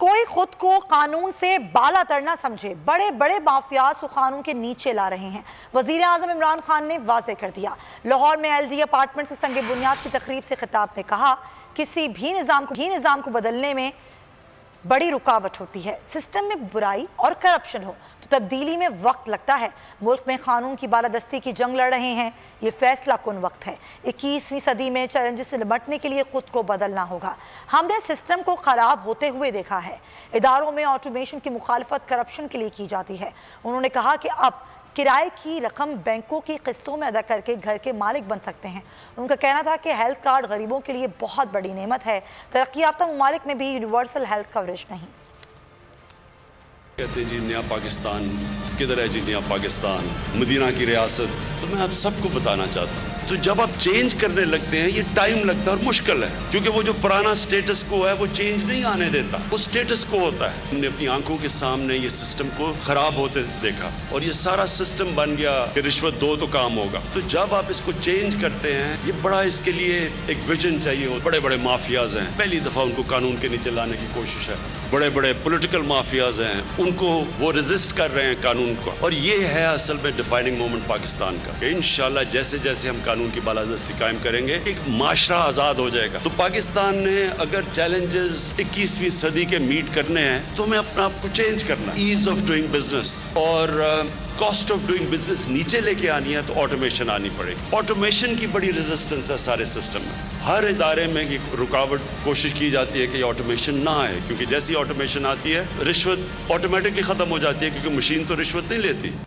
کوئی خود کو قانون سے بالا تر نہ سمجھے، بڑے بڑے مافیاز کو قانون کے نیچے لا رہے ہیں۔ وزیر اعظم عمران خان نے واضح کر دیا۔ لاہور میں ایل ڈی اپارٹمنٹ سے سنگ بنیاد کی تقریب سے خطاب میں کہا، کسی بھی نظام کو بدلنے میں بڑی رکاوٹ ہوتی ہے۔ سسٹم میں برائی اور کرپشن ہو تو تبدیلی میں وقت لگتا ہے۔ ملک میں قانون کی بالادستی کی جنگ لڑ رہے ہیں، یہ فیصلہ کن وقت ہے۔ 21ویں صدی میں چیلنجز سے نمٹنے کے لیے خود کو بدلنا ہوگا۔ ہم نے سسٹم کو خراب ہوتے ہوئے دیکھا ہے۔ اداروں میں آٹومیشن کی مخالفت کرپشن کے لیے کی جاتی ہے۔ انہوں نے کہا کہ اب کرائے کی رقم بینکوں کی قسطوں میں ادا کر کے گھر کے مالک بن سکتے ہیں۔ ان کا کہنا تھا کہ ہیلتھ کارڈ غریبوں کے لیے بہت بڑی نعمت ہے۔ ترقی یافتہ ممالک میں بھی یونیورسل ہیلتھ کوریج نہیں۔ کہتے ہیں جی نیا پاکستان کدھر ہے؟ جی نیا پاکستان مدینہ کی ریاست۔ تو میں آپ سب کو بتانا چاہتا ہوں، تو جب آپ چینج کرنے لگتے ہیں یہ ٹائم لگتا ہے اور مشکل ہے، کیونکہ وہ جو پرانا سٹیٹس کو ہے وہ چینج نہیں آنے دیتا، وہ سٹیٹس کو ہوتا ہے۔ ہم نے اپنی آنکھوں کے سامنے یہ سسٹم کو خراب ہوتے دیکھا اور یہ سارا سسٹم بن گیا کہ رشوت دو تو کام ہوگا۔ تو جب آپ اس کو چینج کرتے ہیں یہ بڑا اس کے لیے ایک ویژن چاہیے ہو۔ بڑے بڑے مافیاز ہیں، پہلی دفعہ ان کو قانون کے نیچے لانے کی کوشش ہے۔ بڑے بڑے پولیٹیکل مافیاز ہیں، ان کو وہ ریزسٹ کر رہے ہیں قانون کو، اور یہ ہے اصل میں ڈیفائننگ مومنٹ پاکستان کا کہ انشاءاللہ جیسے جیسے ہم قانون کی بالادستی قائم کریں گے ایک معاشرہ آزاد ہو جائے گا۔ تو پاکستان نے اگر چیلنجز 21ویں صدی کے میٹ کرنے ہیں تو ہمیں اپنا آپ کو چینج کرنا ہے۔ ایز آف ڈوئنگ بزنس اور کاسٹ آف ڈوئنگ بزنس نیچے لے کے آنی ہے تو آٹومیشن آنی پڑے گی۔ آٹومیشن کی بڑی ریزسٹنس ہے سارے سسٹم میں۔ ہر ادارے میں یہ رکاوٹ کوشش کی جاتی ہے کہ یہ آٹومیشن نہ آئے، کیونکہ جیسی آٹومیشن آتی ہے رشوت آٹومیٹکلی ختم ہو جاتی ہے، کیونکہ مشین تو رشوت نہیں لیتی۔